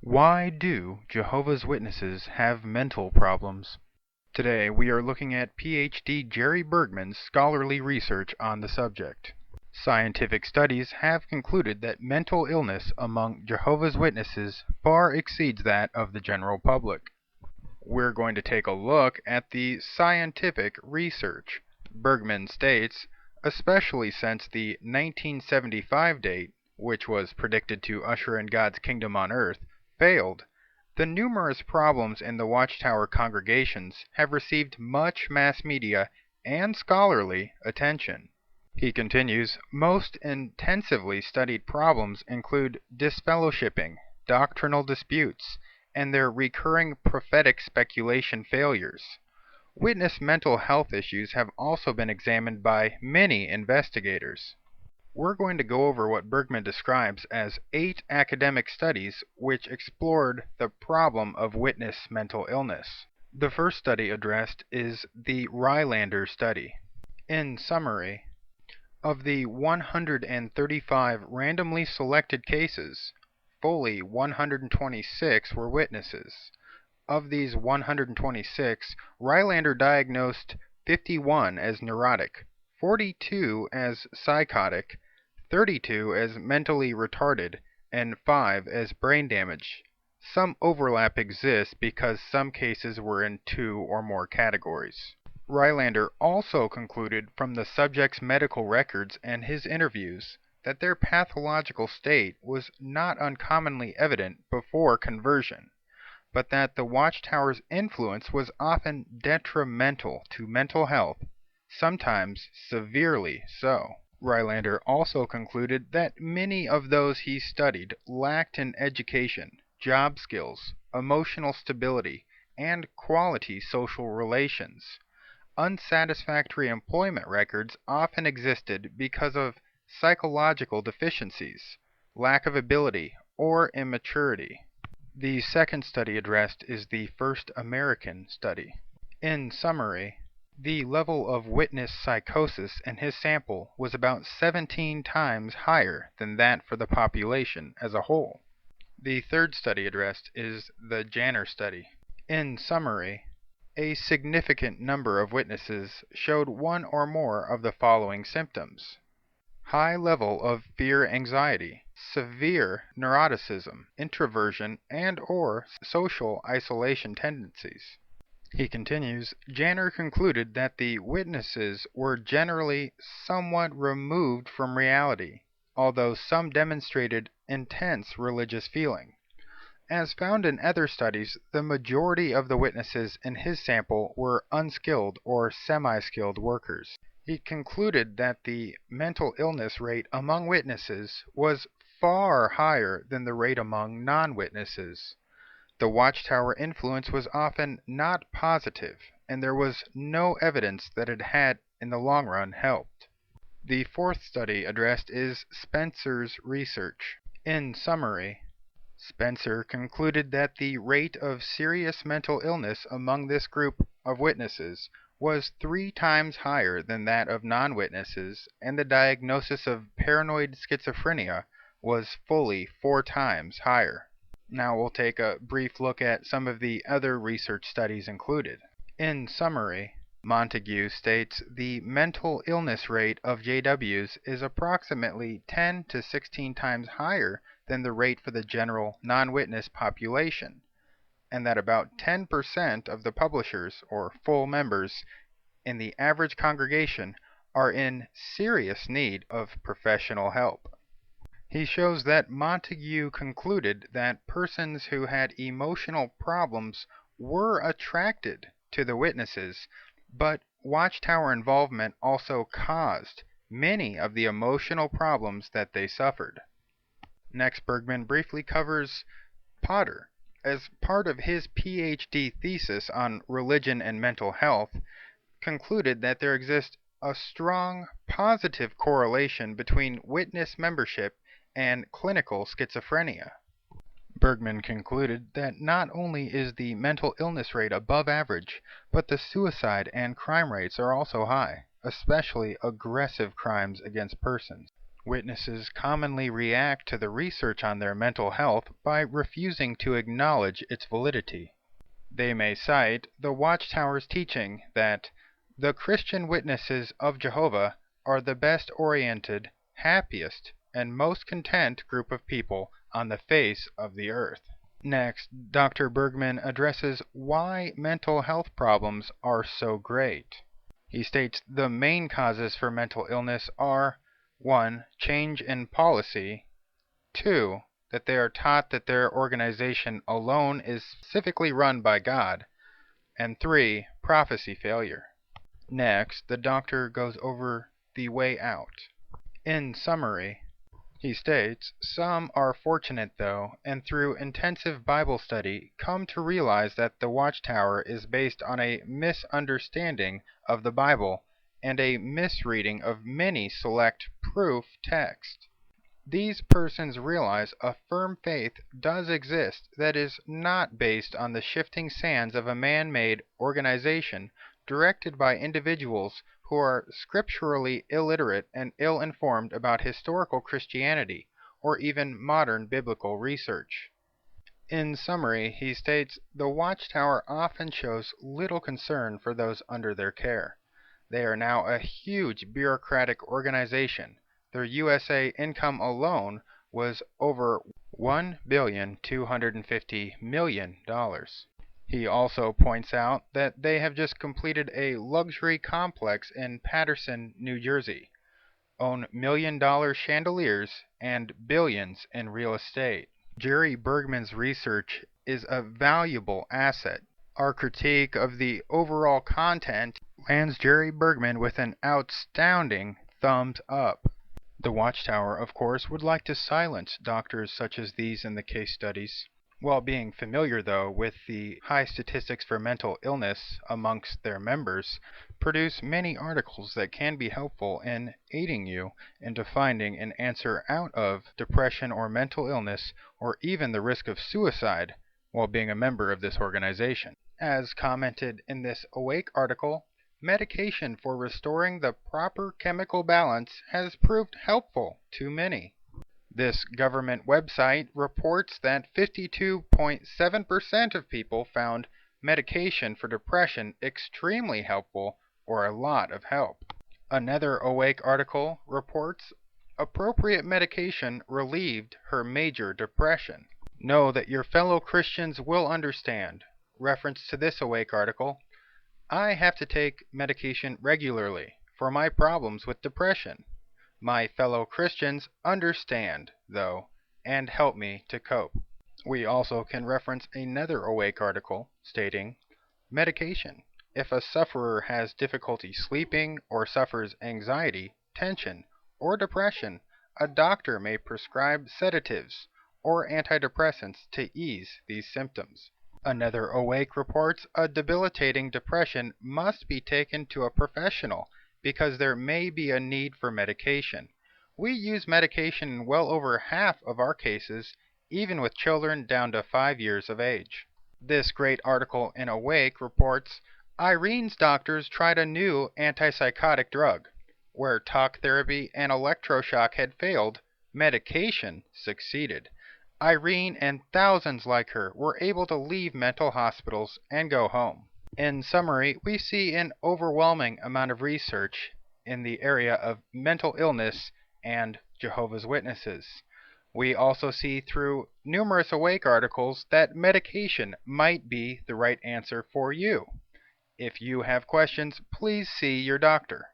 Why do Jehovah's Witnesses have mental problems? Today we are looking at PhD Jerry Bergman's scholarly research on the subject. Scientific studies have concluded that mental illness among Jehovah's Witnesses far exceeds that of the general public. We're going to take a look at the scientific research. Bergman states, especially since the 1975 date, which was predicted to usher in God's kingdom on earth, failed, the numerous problems in the WatchTower congregations have received much mass media and scholarly attention. He continues, most intensively studied problems include disfellowshipping, doctrinal disputes, and their recurring prophetic speculation failures. Witness mental health issues have also been examined by many investigators. We're going to go over what Bergman describes as 8 academic studies which explored the problem of witness mental illness. The first study addressed is the Rylander study. In summary, of the 135 randomly selected cases, fully 126 were witnesses. Of these 126, Rylander diagnosed 51 as neurotic, 42 as psychotic, 32 as mentally retarded, and 5 as brain damaged. Some overlap exists because some cases were in 2 or more categories. Rylander also concluded from the subject's medical records and his interviews that their pathological state was not uncommonly evident before conversion, but that the WatchTower's influence was often detrimental to mental health, sometimes severely so. Rylander also concluded that many of those he studied lacked in education, job skills, emotional stability, and quality social relations. Unsatisfactory employment records often existed because of psychological deficiencies, lack of ability, or immaturity. The second study addressed is the first American study. In summary, the level of witness psychosis in his sample was about 17 times higher than that for the population as a whole. The third study addressed is the Janner study. In summary, a significant number of witnesses showed one or more of the following symptoms: high level of fear-anxiety, severe neuroticism, introversion, and/or social isolation tendencies. He continues, Janner concluded that the witnesses were generally somewhat removed from reality, although some demonstrated intense religious feeling. As found in other studies, the majority of the witnesses in his sample were unskilled or semi-skilled workers. He concluded that the mental illness rate among witnesses was far higher than the rate among non-witnesses. The WatchTower influence was often not positive, and there was no evidence that it had, in the long run, helped. The fourth study addressed is Spencer's research. In summary, Spencer concluded that the rate of serious mental illness among this group of witnesses was 3 times higher than that of non-witnesses, and the diagnosis of paranoid schizophrenia was fully 4 times higher. Now we'll take a brief look at some of the other research studies included. In summary, Montague states the mental illness rate of JWs is approximately 10 to 16 times higher than the rate for the general non-witness population, and that about 10% of the publishers, or full members, in the average congregation are in serious need of professional help. He shows that Montague concluded that persons who had emotional problems were attracted to the witnesses, but WatchTower involvement also caused many of the emotional problems that they suffered. Next, Bergman briefly covers Potter. As part of his PhD thesis on religion and mental health, concluded that there exists a strong positive correlation between witness membership and clinical schizophrenia. Bergman concluded that not only is the mental illness rate above average, but the suicide and crime rates are also high, especially aggressive crimes against persons. Witnesses commonly react to the research on their mental health by refusing to acknowledge its validity. They may cite the WatchTower's teaching that the Christian witnesses of Jehovah are the best oriented, happiest, and most content group of people on the face of the earth. Next, Dr. Bergman addresses why mental health problems are so great. He states the main causes for mental illness are 1. Change in policy, 2. That they are taught that their organization alone is specifically run by God, and 3. Prophecy failure. Next, the doctor goes over the way out. In summary, he states, some are fortunate though, and through intensive Bible study come to realize that the WatchTower is based on a misunderstanding of the Bible and a misreading of many select proof texts. These persons realize a firm faith does exist that is not based on the shifting sands of a man-made organization directed by individuals who are scripturally illiterate and ill-informed about historical Christianity or even modern biblical research. In summary, he states, the WatchTower often shows little concern for those under their care. They are now a huge bureaucratic organization. Their USA income alone was over $1,250,000,000. He also points out that they have just completed a luxury complex in Paterson, New Jersey, own $1,000,000 chandeliers, and billions in real estate. Jerry Bergman's research is a valuable asset. Our critique of the overall content lands Jerry Bergman with an astounding thumbs up. The WatchTower, of course, would like to silence doctors such as these in the case studies. While being familiar, though, with the high statistics for mental illness amongst their members, produce many articles that can be helpful in aiding you into finding an answer out of depression or mental illness, or even the risk of suicide while being a member of this organization. As commented in this Awake article, medication for restoring the proper chemical balance has proved helpful to many. This government website reports that 52.7% of people found medication for depression extremely helpful or a lot of help. Another Awake article reports appropriate medication relieved her major depression. Know that your fellow Christians will understand. Reference to this Awake article, I have to take medication regularly for my problems with depression. My fellow Christians understand, though, and help me to cope. We also can reference another Awake article stating, medication. If a sufferer has difficulty sleeping or suffers anxiety, tension, or depression, a doctor may prescribe sedatives or antidepressants to ease these symptoms. Another Awake reports a debilitating depression must be taken to a professional because there may be a need for medication. We use medication in well over half of our cases, even with children down to 5 years of age. This great article in Awake reports, Irene's doctors tried a new antipsychotic drug. Where talk therapy and electroshock had failed, medication succeeded. Irene and thousands like her were able to leave mental hospitals and go home. In summary, we see an overwhelming amount of research in the area of mental illness and Jehovah's Witnesses. We also see through numerous Awake articles that medication might be the right answer for you. If you have questions, please see your doctor.